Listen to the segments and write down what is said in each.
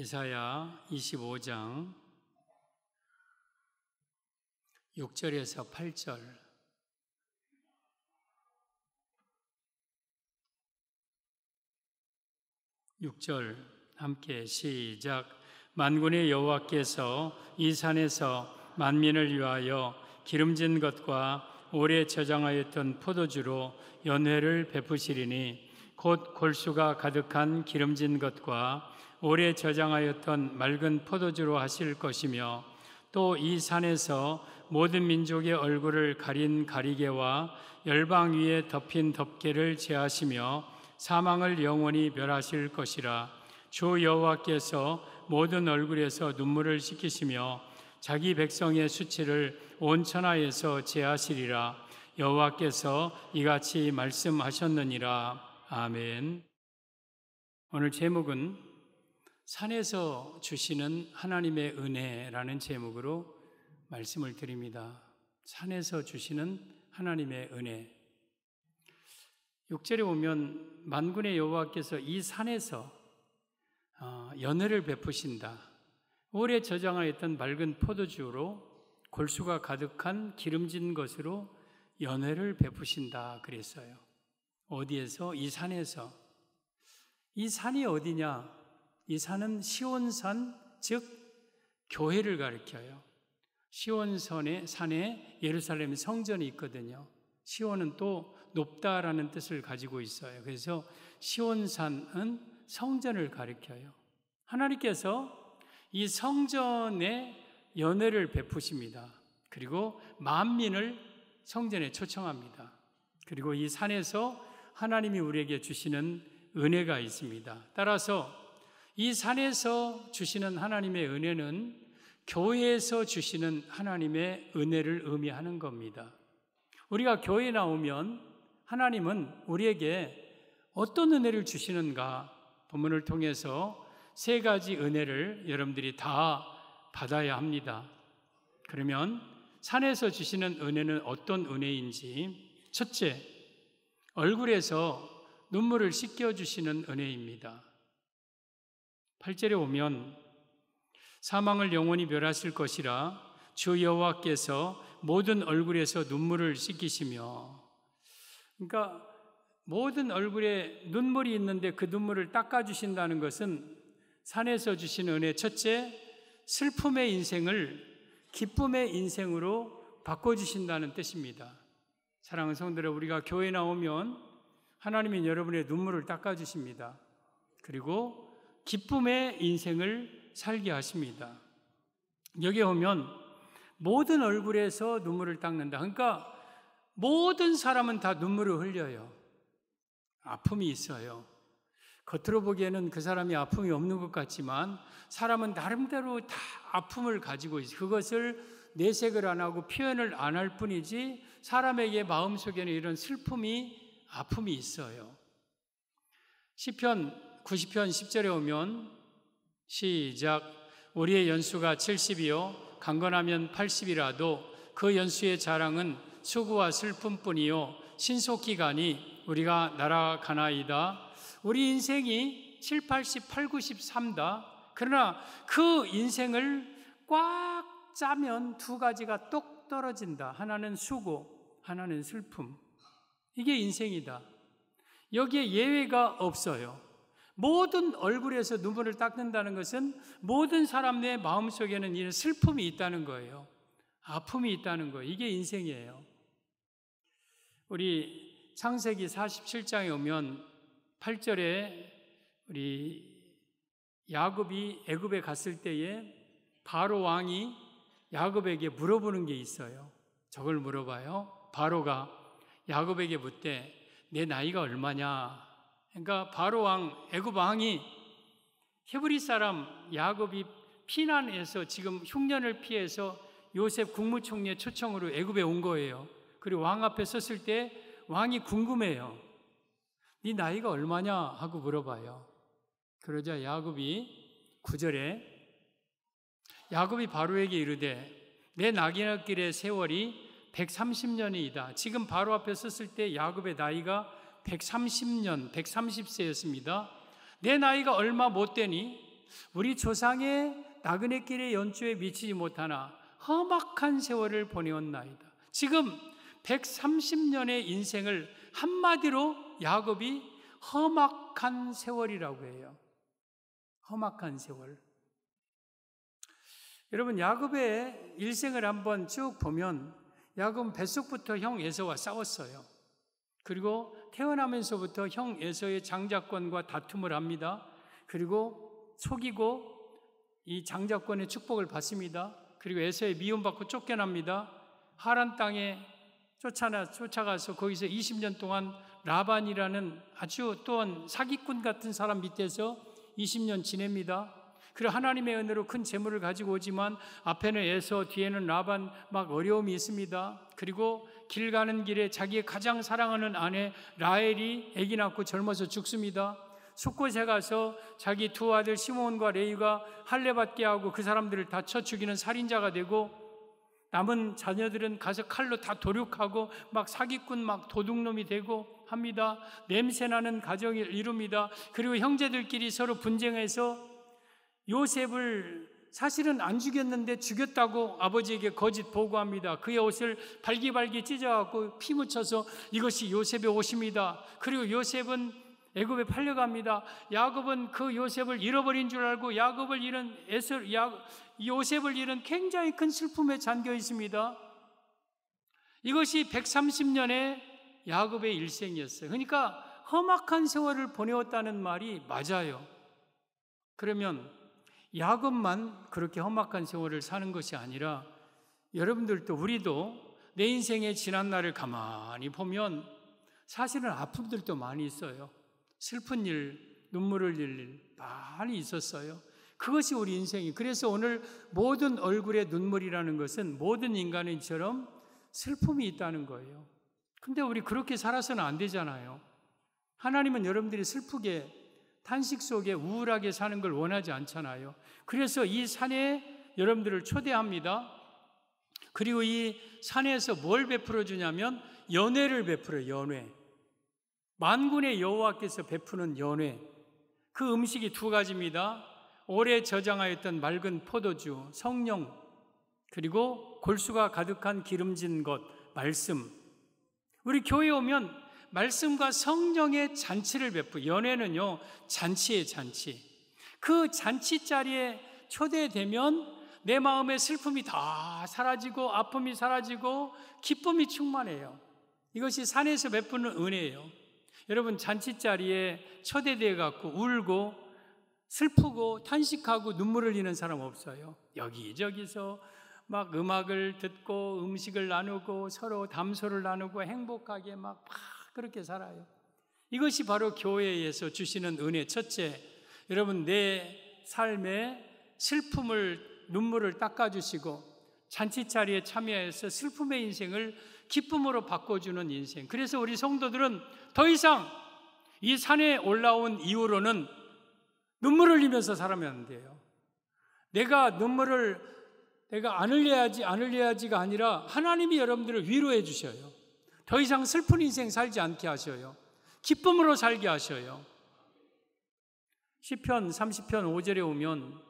이사야 25장 6절에서 8절. 6절 함께 시작. 만군의 여호와께서 이 산에서 만민을 위하여 기름진 것과 오래 저장하였던 포도주로 연회를 베푸시리니 곧 골수가 가득한 기름진 것과 오래 저장하였던 맑은 포도주로 하실 것이며, 또 이 산에서 모든 민족의 얼굴을 가린 가리개와 열방 위에 덮인 덮개를 제하시며 사망을 영원히 멸하실 것이라. 주 여호와께서 모든 얼굴에서 눈물을 씻기시며 자기 백성의 수치를 온 천하에서 제하시리라. 여호와께서 이같이 말씀하셨느니라. 아멘. 오늘 제목은 산에서 주시는 하나님의 은혜라는 제목으로 말씀을 드립니다. 산에서 주시는 하나님의 은혜. 6절에 보면 만군의 여호와께서 이 산에서 연회를 베푸신다. 오래 저장하였던 맑은 포도주로 골수가 가득한 기름진 것으로 연회를 베푸신다 그랬어요. 어디에서? 이 산에서. 이 산이 어디냐? 이 산은 시온산, 즉 교회를 가리켜요. 시온산에 예루살렘 성전이 있거든요. 시온은 또 높다라는 뜻을 가지고 있어요. 그래서 시온산은 성전을 가리켜요. 하나님께서 이 성전에 연회를 베푸십니다. 그리고 만민을 성전에 초청합니다. 그리고 이 산에서 하나님이 우리에게 주시는 은혜가 있습니다. 따라서 이 산에서 주시는 하나님의 은혜는 교회에서 주시는 하나님의 은혜를 의미하는 겁니다. 우리가 교회에 나오면 하나님은 우리에게 어떤 은혜를 주시는가 본문을 통해서 세 가지 은혜를 여러분들이 다 받아야 합니다. 그러면 산에서 주시는 은혜는 어떤 은혜인지, 첫째, 얼굴에서 눈물을 씻겨주시는 은혜입니다. 8절에 오면 사망을 영원히 멸하실 것이라 주 여호와께서 모든 얼굴에서 눈물을 씻기시며, 그러니까 모든 얼굴에 눈물이 있는데 그 눈물을 닦아주신다는 것은 산에서 주신 은혜, 첫째, 슬픔의 인생을 기쁨의 인생으로 바꿔주신다는 뜻입니다. 사랑하는 성도들, 우리가 교회에 나오면 하나님이 여러분의 눈물을 닦아주십니다. 그리고 기쁨의 인생을 살게 하십니다. 여기에 오면 모든 얼굴에서 눈물을 닦는다. 그러니까 모든 사람은 다 눈물을 흘려요. 아픔이 있어요. 겉으로 보기에는 그 사람이 아픔이 없는 것 같지만 사람은 나름대로 다 아픔을 가지고 있어요. 그것을 내색을 안 하고 표현을 안 할 뿐이지 사람에게 마음속에는 이런 아픔이 있어요. 시편 90편 10절에 오면 시작. 우리의 연수가 70이요 강건하면 80이라도 그 연수의 자랑은 수고와 슬픔뿐이요 신속히 가니 우리가 날아가나이다. 우리 인생이 7, 80, 8, 90 산다. 그러나 그 인생을 꽉 짜면 두 가지가 똑 떨어진다. 하나는 수고, 하나는 슬픔. 이게 인생이다. 여기에 예외가 없어요. 모든 얼굴에서 눈물을 닦는다는 것은 모든 사람의 마음속에는 이런 슬픔이 있다는 거예요. 아픔이 있다는 거예요. 이게 인생이에요. 우리 창세기 47장에 오면 8절에 우리 야곱이 애굽에 갔을 때에 바로 왕이 야곱에게 물어보는 게 있어요. 저걸 물어봐요. 바로가 야곱에게 묻되 내 나이가 얼마냐? 그러니까 바로 왕, 애굽 왕이 헤브리 사람 야곱이 피난해서 지금 흉년을 피해서 요셉 국무총리의 초청으로 애굽에 온 거예요. 그리고 왕 앞에 섰을 때 왕이 궁금해요. 네 나이가 얼마냐? 하고 물어봐요. 그러자 야곱이 9절에 야곱이 바로에게 이르되 내 나귀날길의 세월이 130년이다. 지금 바로 앞에 섰을 때 야곱의 나이가 130년, 130세였습니다. 내 나이가 얼마 못 되니 우리 조상의 나그네길의 연주에 미치지 못하나 험악한 세월을 보내었나이다. 지금 130년의 인생을 한마디로 야곱이 험악한 세월이라고 해요. 험악한 세월. 여러분, 야곱의 일생을 한번 쭉 보면 야곱은 뱃속부터 형 에서와 싸웠어요. 그리고 태어나면서부터 형 에서의 장자권과 다툼을 합니다. 그리고 속이고 이 장자권의 축복을 받습니다. 그리고 에서의 미움받고 쫓겨납니다. 하란 땅에 쫓아가서 거기서 20년 동안 라반이라는 아주 또한 사기꾼 같은 사람 밑에서 20년 지냅니다. 그리고 하나님의 은혜로 큰 재물을 가지고 오지만 앞에는 에서, 뒤에는 라반, 막 어려움이 있습니다. 그리고 길 가는 길에 자기의 가장 사랑하는 아내 라헬이 아기 낳고 젊어서 죽습니다. 숫곳에 가서 자기 두 아들 시몬과 레위가 할례받게 하고 그 사람들을 다 쳐 죽이는 살인자가 되고, 남은 자녀들은 가서 칼로 다 도륙하고 막 사기꾼 막 도둑놈이 되고 합니다. 냄새나는 가정을 이룹니다. 그리고 형제들끼리 서로 분쟁해서 요셉을 사실은 안 죽였는데 죽였다고 아버지에게 거짓 보고합니다. 그의 옷을 발기발기 찢어갖고 피 묻혀서 이것이 요셉의 옷입니다. 그리고 요셉은 애굽에 팔려갑니다. 야곱은 그 요셉을 잃어버린 줄 알고 요셉을 잃은 굉장히 큰 슬픔에 잠겨 있습니다. 이것이 130년의 야곱의 일생이었어요. 그러니까 험악한 세월을 보내었다는 말이 맞아요. 그러면 야곱만 그렇게 험악한 세월을 사는 것이 아니라 여러분들도 우리도 내 인생의 지난 날을 가만히 보면 사실은 아픔들도 많이 있어요. 슬픈 일, 눈물을 흘릴 일 많이 있었어요. 그것이 우리 인생이. 그래서 오늘 모든 얼굴에 눈물이라는 것은 모든 인간인처럼 슬픔이 있다는 거예요. 근데 우리 그렇게 살아서는 안 되잖아요. 하나님은 여러분들이 슬프게 탄식 속에 우울하게 사는 걸 원하지 않잖아요. 그래서 이 산에 여러분들을 초대합니다. 그리고 이 산에서 뭘 베풀어 주냐면 연회를 베풀어요. 연회. 만군의 여호와께서 베푸는 연회. 그 음식이 두 가지입니다. 오래 저장하였던 맑은 포도주, 성령, 그리고 골수가 가득한 기름진 것, 말씀. 우리 교회에 오면 말씀과 성령의 잔치를 연회는요, 잔치예요, 잔치. 그 잔치 자리에 초대되면 내 마음의 슬픔이 다 사라지고 아픔이 사라지고 기쁨이 충만해요. 이것이 산에서 베푸는 은혜예요. 여러분, 잔치 자리에 초대되어 갖고 울고 슬프고 탄식하고 눈물을 흘리는 사람 없어요. 여기저기서 막 음악을 듣고 음식을 나누고 서로 담소를 나누고 행복하게 막 그렇게 살아요. 이것이 바로 교회에서 주시는 은혜. 첫째, 여러분 내 삶의 슬픔을 눈물을 닦아주시고 잔치자리에 참여해서 슬픔의 인생을 기쁨으로 바꿔주는 인생. 그래서 우리 성도들은 더 이상 이 산에 올라온 이후로는 눈물을 흘리면서 살아면 안 돼요. 내가 안 흘려야지가 아니라 하나님이 여러분들을 위로해 주셔요. 더 이상 슬픈 인생 살지 않게 하셔요. 기쁨으로 살게 하셔요. 시편 30편 5절에 오면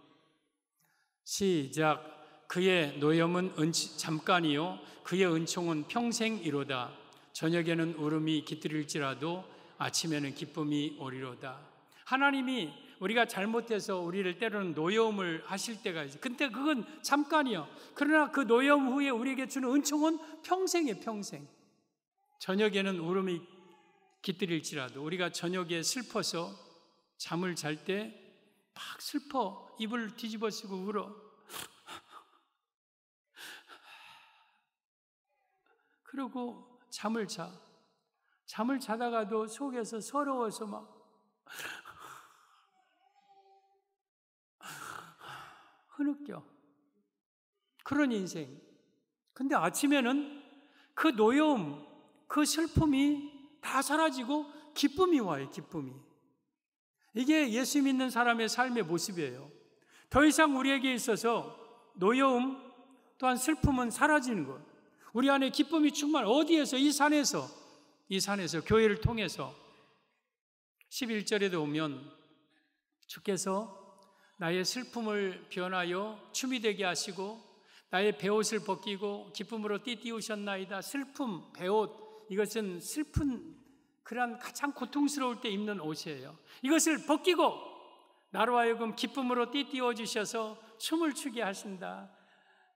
시작. 그의 노염은 잠깐이요 그의 은총은 평생이로다. 저녁에는 울음이 깃들일지라도 아침에는 기쁨이 오리로다. 하나님이 우리가 잘못해서 우리를 때로는 노여움을 하실 때가 있어요. 근데 그건 잠깐이요. 그러나 그 노여움 후에 우리에게 주는 은총은 평생이에요. 평생. 저녁에는 울음이 깃들일지라도 우리가 저녁에 슬퍼서 잠을 잘 때 막 슬퍼 이불 뒤집어 쓰고 울어. 그리고 잠을 자다가도 속에서 서러워서 막 흐느껴. 그런 인생. 근데 아침에는 그 노여움, 그 슬픔이 다 사라지고 기쁨이 와요. 기쁨이. 이게 예수 믿는 사람의 삶의 모습이에요. 더 이상 우리에게 있어서 노여움 또한 슬픔은 사라지는 것. 우리 안에 기쁨이 어디에서? 이 산에서 교회를 통해서 11절에도 오면 주께서 나의 슬픔을 변하여 춤이 되게 하시고 나의 베옷을 벗기고 기쁨으로 띠띠우셨나이다. 슬픔, 베옷, 이것은 슬픈 그런 가장 고통스러울 때 입는 옷이에요. 이것을 벗기고 나로 하여금 기쁨으로 띠띠워 주셔서 춤을 추게 하신다.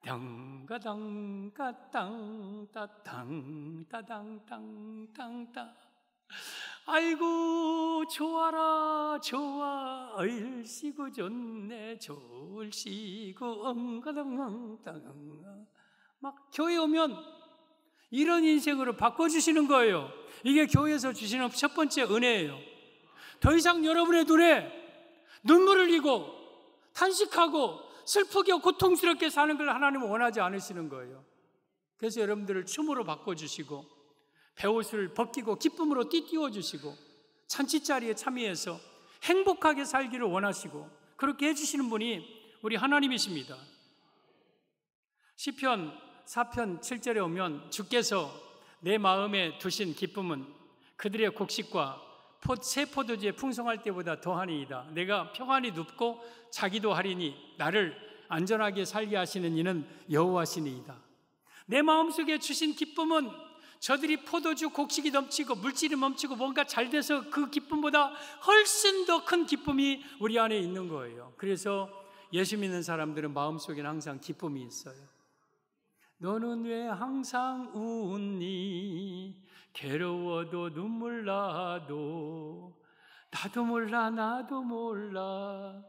땅가당가땅따땅따당땅땅땅 아이고 좋아라 좋아 얼씨구 좋네 좋을씨구 엉가당땅 막 교회 오면 이런 인생으로 바꿔주시는 거예요. 이게 교회에서 주시는 첫 번째 은혜예요. 더 이상 여러분의 눈에 눈물을 흘리고 탄식하고 슬프게 고통스럽게 사는 걸 하나님은 원하지 않으시는 거예요. 그래서 여러분들을 춤으로 바꿔주시고 베옷을 벗기고 기쁨으로 띠띠워 주시고 잔치자리에 참여해서 행복하게 살기를 원하시고 그렇게 해주시는 분이 우리 하나님이십니다. 시편 4편 7절에 오면 주께서 내 마음에 두신 기쁨은 그들의 곡식과 새 포도주에 풍성할 때보다 더하니이다. 내가 평안히 눕고 자기도 하리니 나를 안전하게 살게 하시는 이는 여호와시니이다. 내 마음속에 주신 기쁨은 저들이 포도주 곡식이 넘치고 물질이 넘치고 뭔가 잘 돼서 그 기쁨보다 훨씬 더 큰 기쁨이 우리 안에 있는 거예요. 그래서 예수 믿는 사람들은 마음속에는 항상 기쁨이 있어요. 너는 왜 항상 웃니? 괴로워도 눈물 나도 나도 몰라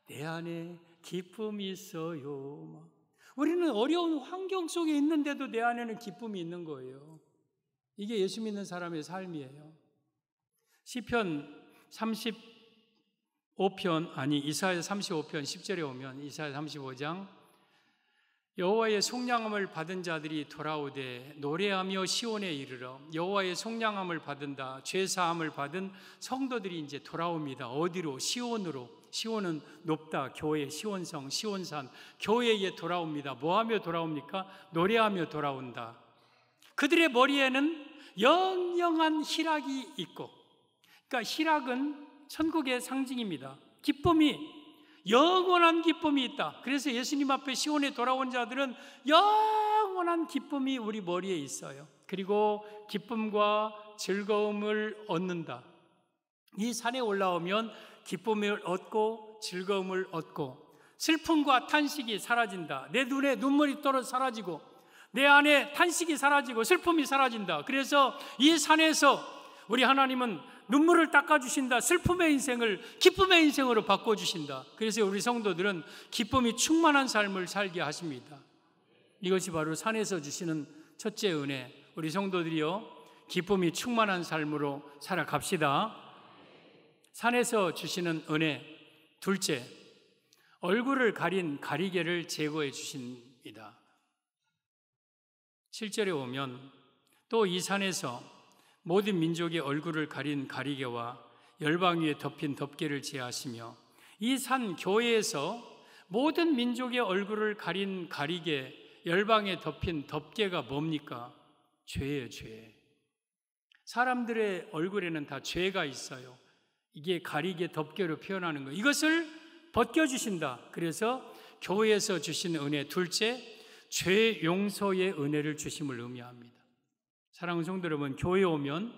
내 안에 기쁨이 있어요. 우리는 어려운 환경 속에 있는데도 내 안에는 기쁨이 있는 거예요. 이게 예수 믿는 사람의 삶이에요. 시편 35편 이사야 35편 10절에 오면 이사야 35장 여호와의 속량함을 받은 자들이 돌아오되 노래하며 시온에 이르러 여호와의 속량함을 받은다. 죄사함을 받은 성도들이 이제 돌아옵니다. 어디로? 시온으로. 시온은 높다. 교회, 시온성, 시온산 교회에 돌아옵니다. 뭐하며 돌아옵니까? 노래하며 돌아온다. 그들의 머리에는 영영한 희락이 있고, 그러니까 희락은 천국의 상징입니다. 기쁨이 영원한 기쁨이 있다. 그래서 예수님 앞에 시온에 돌아온 자들은 영원한 기쁨이 우리 머리에 있어요. 그리고 기쁨과 즐거움을 얻는다. 이 산에 올라오면 기쁨을 얻고 즐거움을 얻고 슬픔과 탄식이 사라진다. 내 눈에 눈물이 떨어 사라지고 내 안에 탄식이 사라지고 슬픔이 사라진다. 그래서 이 산에서 우리 하나님은 눈물을 닦아주신다. 슬픔의 인생을 기쁨의 인생으로 바꿔주신다. 그래서 우리 성도들은 기쁨이 충만한 삶을 살게 하십니다. 이것이 바로 산에서 주시는 첫째 은혜. 우리 성도들이요, 기쁨이 충만한 삶으로 살아갑시다. 산에서 주시는 은혜. 둘째, 얼굴을 가린 가리개를 제거해 주십니다. 7절에 오면 또 이 산에서 모든 민족의 얼굴을 가린 가리개와 열방 위에 덮인 덮개를 제하시며 이 산 교회에서 모든 민족의 얼굴을 가린 가리개, 열방에 덮인 덮개가 뭡니까? 죄예요, 죄. 사람들의 얼굴에는 다 죄가 있어요. 이게 가리개, 덮개로 표현하는 거예요. 이것을 벗겨주신다. 그래서 교회에서 주신 은혜. 둘째, 죄 용서의 은혜를 주심을 의미합니다. 사랑하는 성도 여러분, 교회에 오면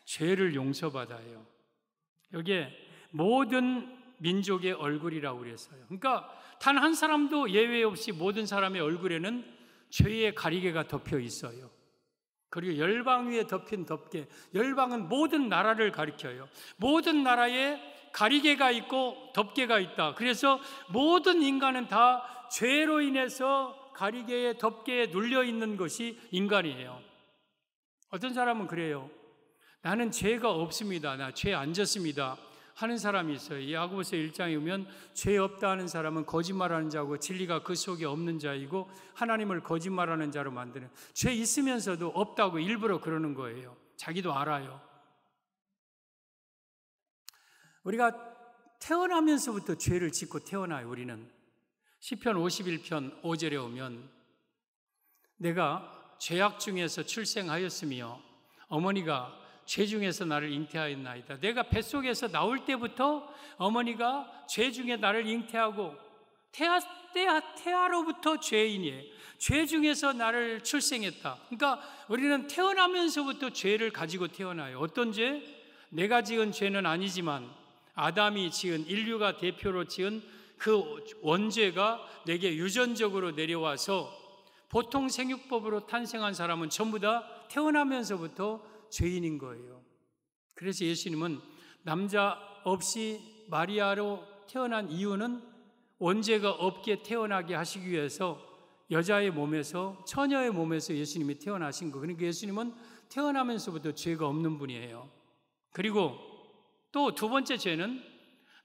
죄를 용서받아요. 여기에 모든 민족의 얼굴이라고 그랬어요. 그러니까 단 한 사람도 예외 없이 모든 사람의 얼굴에는 죄의 가리개가 덮여 있어요. 그리고 열방 위에 덮인 덮개, 열방은 모든 나라를 가리켜요. 모든 나라에 가리개가 있고 덮개가 있다. 그래서 모든 인간은 다 죄로 인해서 가리개에 덮개에 눌려 있는 것이 인간이에요. 어떤 사람은 그래요. 나는 죄가 없습니다. 나 죄 안 졌습니다. 하는 사람이 있어요. 야고보서 1장에 보면 죄 없다 하는 사람은 거짓말하는 자고 진리가 그 속에 없는 자이고 하나님을 거짓말하는 자로 만드는, 죄 있으면서도 없다고 일부러 그러는 거예요. 자기도 알아요. 우리가 태어나면서부터 죄를 짓고 태어나요. 우리는 시편 51편 5절에 오면 내가 죄악 중에서 출생하였으며 어머니가 죄 중에서 나를 잉태하였나이다. 내가 뱃속에서 나올 때부터 어머니가 죄 중에 나를 잉태하고 태아로부터 죄인이에요. 죄 중에서 나를 출생했다. 그러니까 우리는 태어나면서부터 죄를 가지고 태어나요. 어떤 죄? 내가 지은 죄는 아니지만 아담이 지은, 인류가 대표로 지은 그 원죄가 내게 유전적으로 내려와서 보통 생육법으로 탄생한 사람은 전부 다 태어나면서부터 죄인인 거예요. 그래서 예수님은 남자 없이 마리아로 태어난 이유는 원죄가 없게 태어나게 하시기 위해서 여자의 몸에서, 처녀의 몸에서 예수님이 태어나신 거. 그러니까 예수님은 태어나면서부터 죄가 없는 분이에요. 그리고 또 두 번째 죄는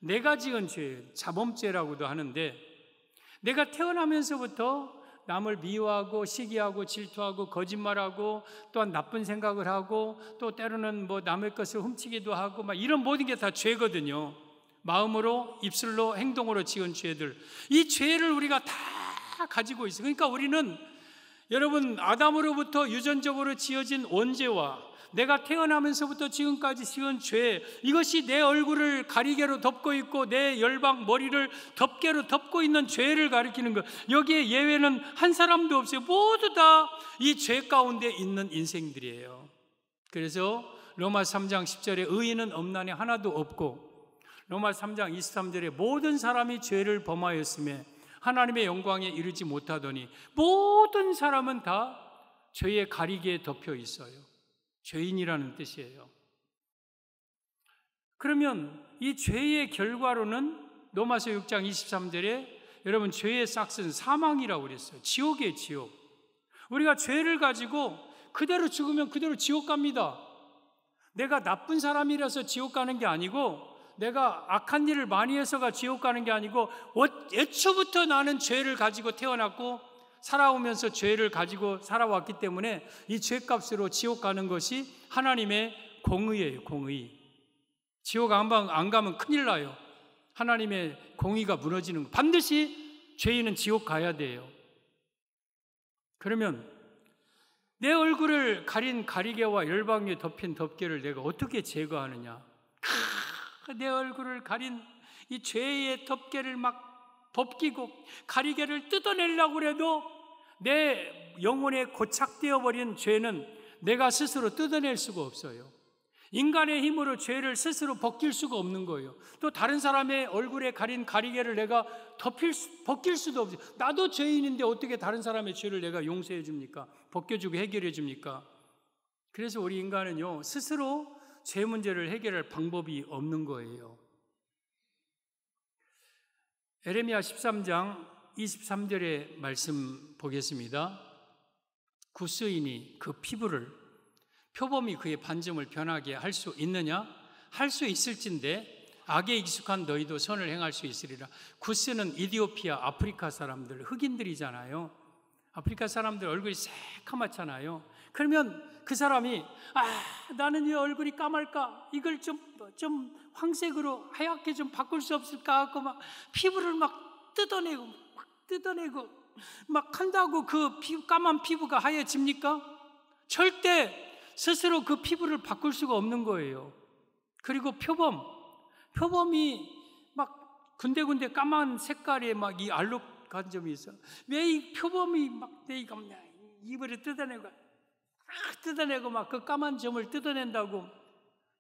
내가 지은 죄, 자범죄라고도 하는데, 내가 태어나면서부터 남을 미워하고 시기하고 질투하고 거짓말하고 또한 나쁜 생각을 하고 또 때로는 뭐 남의 것을 훔치기도 하고 막 이런 모든 게 다 죄거든요. 마음으로, 입술로, 행동으로 지은 죄들, 이 죄를 우리가 다 가지고 있어요. 그러니까 우리는, 여러분, 아담으로부터 유전적으로 지어진 원죄와 내가 태어나면서부터 지금까지 지은 죄, 이것이 내 얼굴을 가리개로 덮고 있고 내 열방 머리를 덮개로 덮고 있는 죄를 가리키는 것. 여기에 예외는 한 사람도 없어요. 모두 다 이 죄 가운데 있는 인생들이에요. 그래서 로마 3장 10절에 의인은 없나니 하나도 없고, 로마 3장 23절에 모든 사람이 죄를 범하였음에 하나님의 영광에 이르지 못하더니, 모든 사람은 다 죄의 가리개에 덮여 있어요. 죄인이라는 뜻이에요. 그러면 이 죄의 결과로는 로마서 6장 23절에 여러분, 죄의 싹은 사망이라고 그랬어요. 지옥이에요, 지옥. 우리가 죄를 가지고 그대로 죽으면 그대로 지옥 갑니다. 내가 나쁜 사람이라서 지옥 가는 게 아니고, 내가 악한 일을 많이 해서가 지옥 가는 게 아니고, 애초부터 나는 죄를 가지고 태어났고 살아오면서 죄를 가지고 살아왔기 때문에 이 죄값으로 지옥 가는 것이 하나님의 공의예요. 공의. 지옥 안 가면 큰일 나요. 하나님의 공의가 무너지는 거. 반드시 죄인은 지옥 가야 돼요. 그러면 내 얼굴을 가린 가리개와 열방에 덮인 덮개를 내가 어떻게 제거하느냐? 내 얼굴을 가린 이 죄의 덮개를 막 벗기고 가리개를 뜯어내려고 해도 내 영혼에 고착되어 버린 죄는 내가 스스로 뜯어낼 수가 없어요. 인간의 힘으로 죄를 스스로 벗길 수가 없는 거예요. 또 다른 사람의 얼굴에 가린 가리개를 내가 벗길 수도 없어요. 나도 죄인인데 어떻게 다른 사람의 죄를 내가 용서해 줍니까? 벗겨주고 해결해 줍니까? 그래서 우리 인간은요, 스스로 죄 문제를 해결할 방법이 없는 거예요. 에레미야 13장 23절의 말씀 보겠습니다. 구스인이 그 피부를, 표범이 그의 반점을 변하게 할 수 있느냐? 할 수 있을진데 악에 익숙한 너희도 선을 행할 수 있으리라. 구스는 이디오피아, 아프리카 사람들, 흑인들이잖아요. 아프리카 사람들 얼굴이 새카맣잖아요. 그러면 그 사람이 나는 왜 얼굴이 까말까? 이걸 좀 황색으로 하얗게 좀 바꿀 수 없을까? 하고 막 피부를 막 뜯어내고 막 한다고 그 까만 피부가 하얘집니까? 절대 스스로 그 피부를 바꿀 수가 없는 거예요. 그리고 표범이 막 군데군데 까만 색깔의 막 이 알록한 점이 있어. 왜 이 표범이 막 내 이불을 뜯어내고 막 그 까만 점을 뜯어낸다고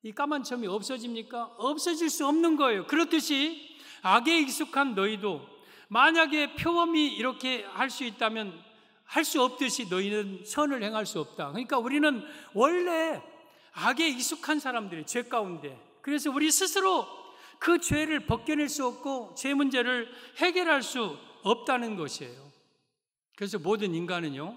이 까만 점이 없어집니까? 없어질 수 없는 거예요. 그렇듯이 악에 익숙한 너희도, 만약에 표범이 이렇게 할 수 있다면 할 수 없듯이 너희는 선을 행할 수 없다. 그러니까 우리는 원래 악에 익숙한 사람들이 죄 가운데, 그래서 우리 스스로 그 죄를 벗겨낼 수 없고 죄 문제를 해결할 수 없다는 것이에요. 그래서 모든 인간은요,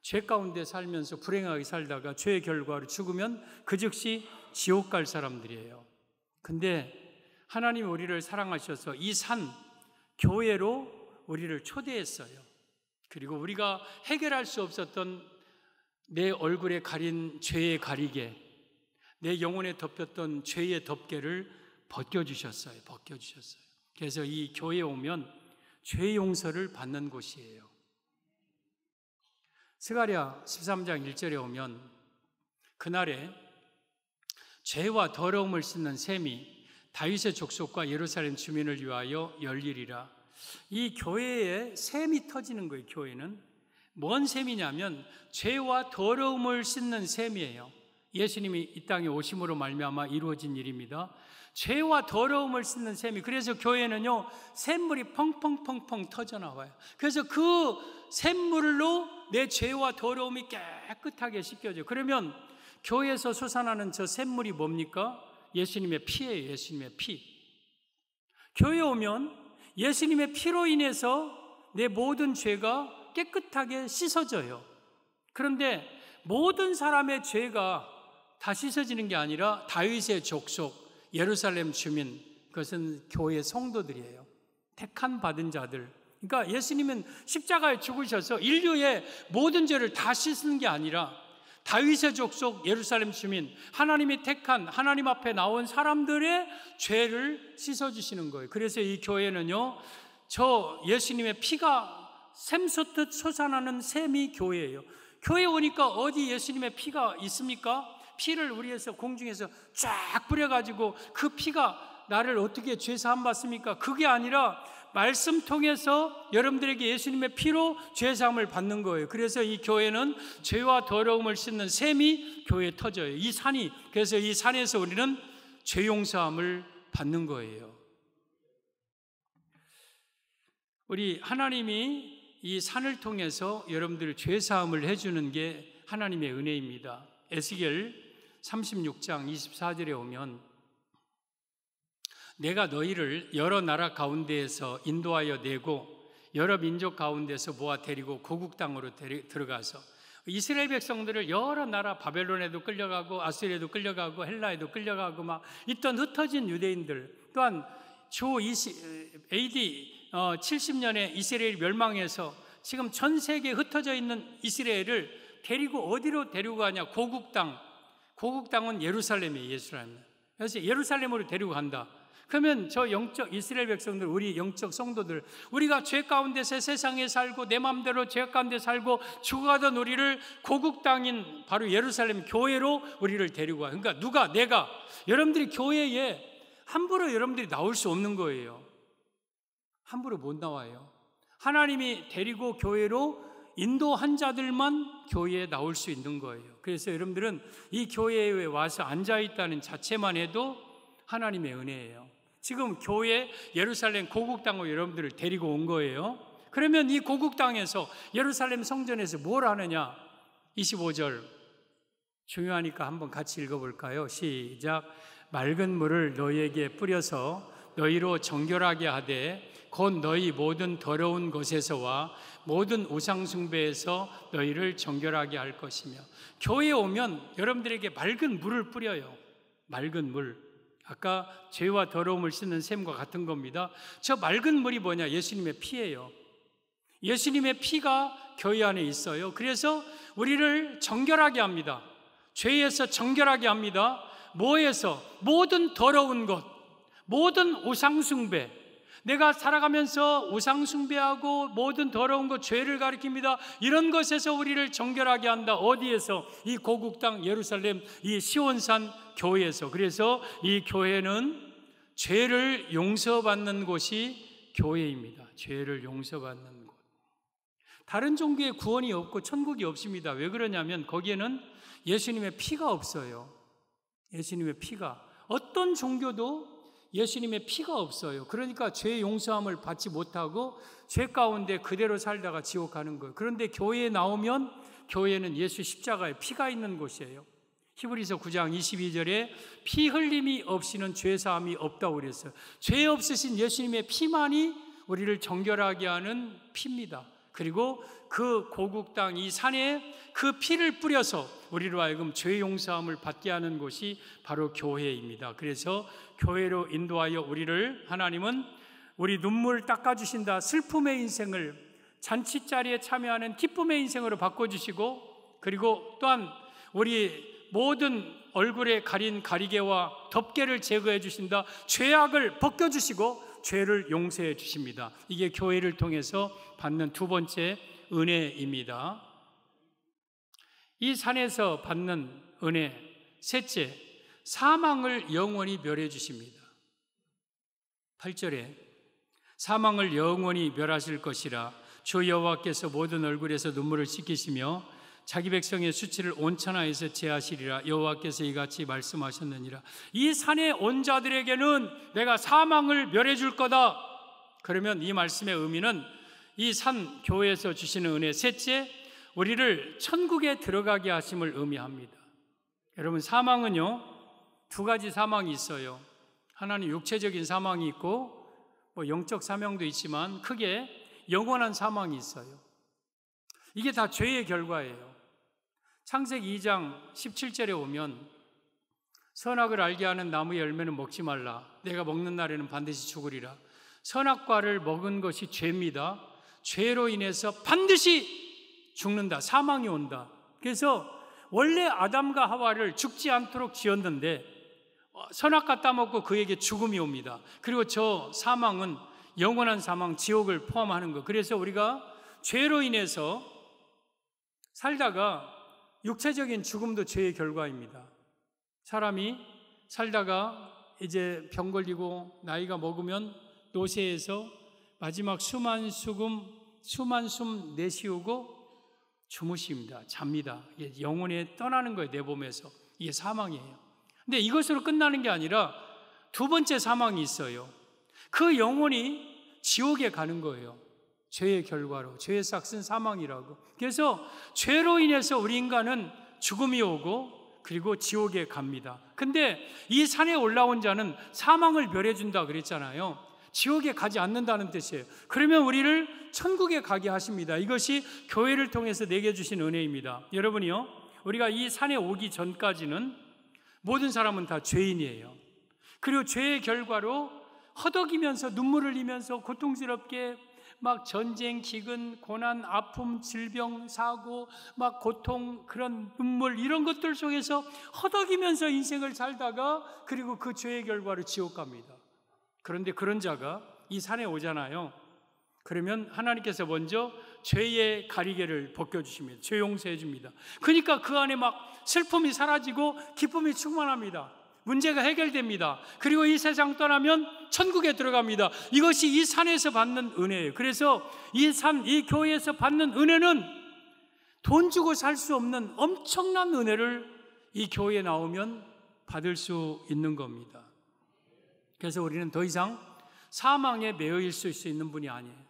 죄 가운데 살면서 불행하게 살다가 죄의 결과로 죽으면 그 즉시 지옥 갈 사람들이에요. 근데 하나님이 우리를 사랑하셔서 이 산, 교회로 우리를 초대했어요. 그리고 우리가 해결할 수 없었던 내 얼굴에 가린 죄의 가리개, 내 영혼에 덮였던 죄의 덮개를 벗겨주셨어요. 그래서 이 교회에 오면 죄 용서를 받는 곳이에요. 스가랴 13장 1절에 오면 그날에 죄와 더러움을 씻는 셈이 다윗의 족속과 예루살렘 주민을 위하여 열리리라. 이 교회에 셈이 터지는 거예요. 교회는 뭔 셈이냐면 죄와 더러움을 씻는 셈이에요. 예수님이 이 땅에 오심으로 말미암아 이루어진 일입니다. 죄와 더러움을 씻는 셈이, 그래서 교회는요 샘물이 펑펑펑펑 터져 나와요. 그래서 그 샘물로 내 죄와 더러움이 깨끗하게 씻겨져요. 그러면 교회에서 솟아나는 저 샘물이 뭡니까? 예수님의 피예요. 예수님의 피. 교회에 오면 예수님의 피로 인해서 내 모든 죄가 깨끗하게 씻어져요. 그런데 모든 사람의 죄가 다 씻어지는 게 아니라 다윗의 족속, 예루살렘 주민, 그것은 교회 성도들이에요. 택한 받은 자들. 그러니까 예수님은 십자가에 죽으셔서 인류의 모든 죄를 다 씻는 게 아니라 다윗의 족속, 예루살렘 주민, 하나님이 택한, 하나님 앞에 나온 사람들의 죄를 씻어주시는 거예요. 그래서 이 교회는요, 저 예수님의 피가 샘솟듯 솟아나는 샘이 교회예요. 교회에 오니까 어디 예수님의 피가 있습니까? 피를 우리에서 공중에서 쫙 뿌려가지고 그 피가 나를 어떻게 죄 사함 받습니까? 그게 아니라 말씀 통해서 여러분들에게 예수님의 피로 죄 사함을 받는 거예요. 그래서 이 교회는 죄와 더러움을 씻는 샘이 교회에 터져요. 이 산이, 그래서 이 산에서 우리는 죄 용서함을 받는 거예요. 우리 하나님이 이 산을 통해서 여러분들 죄 사함을 해주는 게 하나님의 은혜입니다. 에스겔 36장 24절에 오면 내가 너희를 여러 나라 가운데에서 인도하여 내고 여러 민족 가운데서 모아 데리고 고국 땅으로 들어가서 이스라엘 백성들을 여러 나라, 바벨론에도 끌려가고 아수리에도 끌려가고 헬라에도 끌려가고 막 있던 흩어진 유대인들, 또한 주 AD 70년에 이스라엘이 멸망해서 지금 전 세계에 흩어져 있는 이스라엘을 데리고 어디로 데리고 가냐? 고국 땅. 고국 땅은 예루살렘이에요. 예루살렘. 그래서 예루살렘으로 데리고 간다. 그러면 저 영적 이스라엘 백성들, 우리 영적 성도들, 우리가 죄 가운데서 세상에 살고 내 마음대로 죄 가운데 살고 죽어가던 우리를 고국 땅인 바로 예루살렘 교회로 우리를 데리고 가. 그러니까 누가? 내가. 여러분들이 교회에 함부로 여러분들이 나올 수 없는 거예요. 함부로 못 나와요. 하나님이 데리고 교회로 인도한 자들만 교회에 나올 수 있는 거예요. 그래서 여러분들은 이 교회에 와서 앉아있다는 자체만 해도 하나님의 은혜예요. 지금 교회 예루살렘 고국 땅으로 여러분들을 데리고 온 거예요. 그러면 이 고국 땅에서 예루살렘 성전에서 뭘 하느냐? 25절 중요하니까 한번 같이 읽어볼까요? 시작. 맑은 물을 너희에게 뿌려서 너희로 정결하게 하되 곧 너희 모든 더러운 것에서와 모든 우상 숭배에서 너희를 정결하게 할 것이며. 교회에 오면 여러분들에게 맑은 물을 뿌려요. 맑은 물. 아까 죄와 더러움을 씻는 샘과 같은 겁니다. 저 맑은 물이 뭐냐? 예수님의 피예요. 예수님의 피가 교회 안에 있어요. 그래서 우리를 정결하게 합니다. 죄에서 정결하게 합니다. 뭐에서? 모든 더러운 것, 모든 우상 숭배. 내가 살아가면서 우상 숭배하고 모든 더러운 것, 죄를 가리킵니다. 이런 것에서 우리를 정결하게 한다. 어디에서? 이 고국 땅 예루살렘 이 시온산 교회에서. 그래서 이 교회는 죄를 용서받는 곳이 교회입니다. 죄를 용서받는 곳. 다른 종교에 구원이 없고 천국이 없습니다. 왜 그러냐면 거기에는 예수님의 피가 없어요. 예수님의 피가. 어떤 종교도 예수님의 피가 없어요. 그러니까 죄 용서함을 받지 못하고 죄 가운데 그대로 살다가 지옥 가는 거예요. 그런데 교회에 나오면 교회는 예수 십자가에 피가 있는 곳이에요. 히브리서 9장 22절에 피 흘림이 없이는 죄 사함이 없다고 그랬어요. 죄 없으신 예수님의 피만이 우리를 정결하게 하는 피입니다. 그리고 그 고국 땅 이 산에 그 피를 뿌려서 우리로 하여금 죄 용서함을 받게 하는 곳이 바로 교회입니다. 그래서 교회로 인도하여 우리를 하나님은 우리 눈물 닦아주신다. 슬픔의 인생을 잔치자리에 참여하는 기쁨의 인생으로 바꿔주시고, 그리고 또한 우리 모든 얼굴에 가린 가리개와 덮개를 제거해 주신다. 죄악을 벗겨주시고 죄를 용서해 주십니다. 이게 교회를 통해서 받는 두 번째 은혜입니다. 이 산에서 받는 은혜, 셋째, 사망을 영원히 멸해 주십니다. 8절에 사망을 영원히 멸하실 것이라 주 여호와께서 모든 얼굴에서 눈물을 씻기시며 자기 백성의 수치를 온천하에서 제하시리라. 여호와께서 이같이 말씀하셨느니라. 이 산에 온 자들에게는 내가 사망을 멸해 줄 거다. 그러면 이 말씀의 의미는 이 산 교회에서 주시는 은혜, 셋째, 우리를 천국에 들어가게 하심을 의미합니다. 여러분, 사망은요, 두 가지 사망이 있어요. 하나는 육체적인 사망이 있고 영적 사망도 있지만 크게 영원한 사망이 있어요. 이게 다 죄의 결과예요. 창세기 2장 17절에 오면 선악을 알게 하는 나무의 열매는 먹지 말라. 내가 먹는 날에는 반드시 죽으리라. 선악과를 먹은 것이 죄입니다. 죄로 인해서 반드시 죽는다. 사망이 온다. 그래서 원래 아담과 하와를 죽지 않도록 지었는데 선악과 따먹고 그에게 죽음이 옵니다. 그리고 저 사망은 영원한 사망, 지옥을 포함하는 것. 그래서 우리가 죄로 인해서 살다가 육체적인 죽음도 죄의 결과입니다. 사람이 살다가 이제 병 걸리고 나이가 먹으면 노쇠해서 마지막 숨 내쉬우고 주무십니다. 잡니다. 이게 영혼에 떠나는 거예요. 내 몸에서. 이게 사망이에요. 근데 이것으로 끝나는 게 아니라 두 번째 사망이 있어요. 그 영혼이 지옥에 가는 거예요. 죄의 결과로. 죄의 싹슨 사망이라고. 그래서 죄로 인해서 우리 인간은 죽음이 오고 그리고 지옥에 갑니다. 근데 이 산에 올라온 자는 사망을 멸해준다 그랬잖아요. 지옥에 가지 않는다는 뜻이에요. 그러면 우리를 천국에 가게 하십니다. 이것이 교회를 통해서 내게 주신 은혜입니다. 여러분이요, 우리가 이 산에 오기 전까지는 모든 사람은 다 죄인이에요. 그리고 죄의 결과로 허덕이면서 눈물을 흘리면서 고통스럽게 막 전쟁, 기근, 고난, 아픔, 질병, 사고, 막 고통, 그런 눈물 이런 것들 속에서 허덕이면서 인생을 살다가 그리고 그 죄의 결과로 지옥 갑니다. 그런데 그런 자가 이 산에 오잖아요. 그러면 하나님께서 먼저 죄의 가리개를 벗겨주십니다. 죄 용서해 줍니다. 그러니까 그 안에 막 슬픔이 사라지고 기쁨이 충만합니다. 문제가 해결됩니다. 그리고 이 세상 떠나면 천국에 들어갑니다. 이것이 이 산에서 받는 은혜예요. 그래서 이 교회에서 받는 은혜는 돈 주고 살 수 없는 엄청난 은혜를 이 교회에 나오면 받을 수 있는 겁니다. 그래서 우리는 더 이상 사망에 매여 있을 수 있는 분이 아니에요.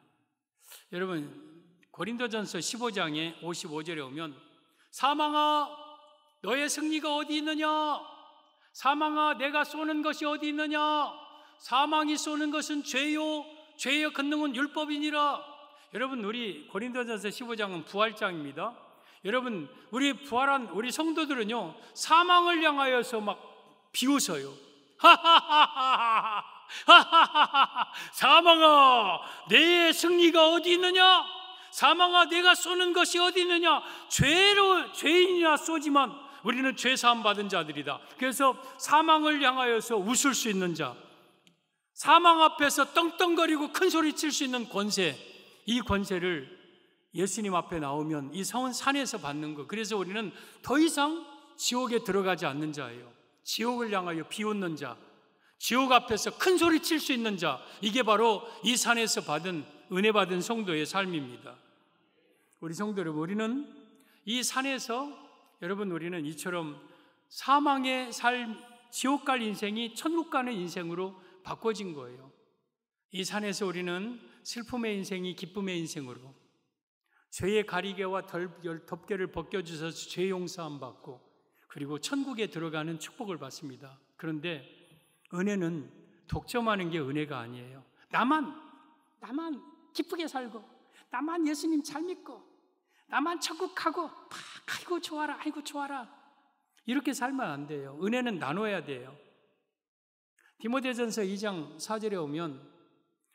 여러분, 고린도전서 15장에 55절에 오면 사망아 너의 승리가 어디 있느냐? 사망아 내가 쏘는 것이 어디 있느냐? 사망이 쏘는 것은 죄요 죄의 권능은 율법이니라. 여러분, 우리 고린도전서 15장은 부활장입니다. 여러분, 우리 부활한 우리 성도들은요 사망을 향하여서 막 비웃어요. 하하하하하 사망아 내 승리가 어디 있느냐? 사망아 내가 쏘는 것이 어디 있느냐? 죄인이나 쏘지만 우리는 죄 사함 받은 자들이다. 그래서 사망을 향하여서 웃을 수 있는 자, 사망 앞에서 떵떵거리고 큰 소리 칠 수 있는 권세, 이 권세를 예수님 앞에 나오면 이 산에서 받는 것. 그래서 우리는 더 이상 지옥에 들어가지 않는 자예요. 지옥을 향하여 비웃는 자, 지옥 앞에서 큰 소리 칠 수 있는 자, 이게 바로 이 산에서 받은 은혜 받은 성도의 삶입니다. 우리 성도 여러분, 우리는 이 산에서 여러분 우리는 이처럼 사망의 삶, 지옥 갈 인생이 천국 가는 인생으로 바꿔진 거예요. 이 산에서 우리는 슬픔의 인생이 기쁨의 인생으로, 죄의 가리개와 덮개를 벗겨주셔서 죄 용서함 받고 그리고 천국에 들어가는 축복을 받습니다. 그런데 은혜는 독점하는 게 은혜가 아니에요. 나만 기쁘게 살고, 나만 예수님 잘 믿고, 나만 천국 가고, 아이고 좋아라, 아이고 좋아라, 이렇게 살면 안 돼요. 은혜는 나눠야 돼요. 디모데전서 2장 4절에 오면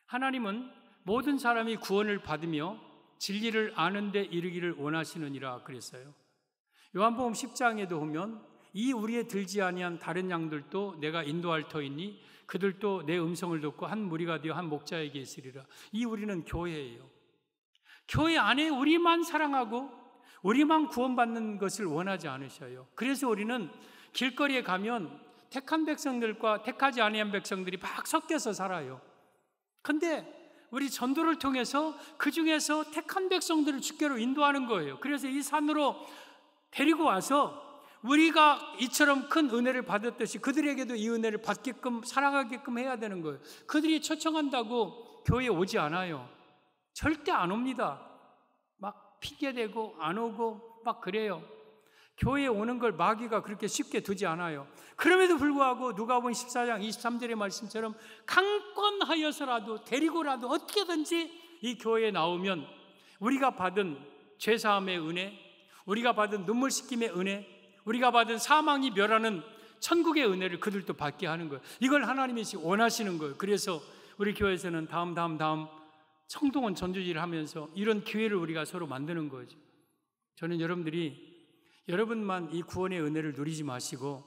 하나님은 모든 사람이 구원을 받으며 진리를 아는 데 이르기를 원하시느니라 그랬어요. 요한복음 10장에도 보면 이 우리에 들지 아니한 다른 양들도 내가 인도할 터이니 그들도 내 음성을 듣고 한 무리가 되어 한 목자에게 있으리라. 이 우리는 교회예요. 교회 안에 우리만 사랑하고 우리만 구원받는 것을 원하지 않으셔요. 그래서 우리는 길거리에 가면 택한 백성들과 택하지 아니한 백성들이 막 섞여서 살아요. 근데 우리 전도를 통해서 그 중에서 택한 백성들을 주께로 인도하는 거예요. 그래서 이 산으로 데리고 와서 우리가 이처럼 큰 은혜를 받았듯이 그들에게도 이 은혜를 받게끔 살아가게끔 해야 되는 거예요. 그들이 초청한다고 교회에 오지 않아요. 절대 안 옵니다. 막 핑계대고 안 오고 막 그래요. 교회에 오는 걸 마귀가 그렇게 쉽게 두지 않아요. 그럼에도 불구하고 누가복음 14장 23절의 말씀처럼 강권하여서라도 데리고라도 어떻게든지 이 교회에 나오면 우리가 받은 죄사함의 은혜, 우리가 받은 눈물 씻김의 은혜, 우리가 받은 사망이 멸하는 천국의 은혜를 그들도 받게 하는 거예요. 이걸 하나님이 원하시는 거예요. 그래서 우리 교회에서는 다음 청동원 전주지를 하면서 이런 기회를 우리가 서로 만드는 거죠. 저는 여러분만 이 구원의 은혜를 누리지 마시고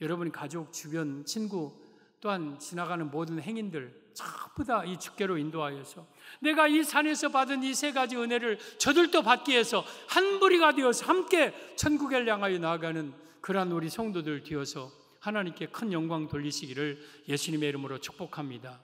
여러분 가족, 주변, 친구 또한 지나가는 모든 행인들 전부 다 이 주께로 인도하여서 내가 이 산에서 받은 이 세 가지 은혜를 저들도 받기 위해서 한 무리가 되어서 함께 천국을 향하여 나아가는 그러한 우리 성도들 되어서 하나님께 큰 영광 돌리시기를 예수님의 이름으로 축복합니다.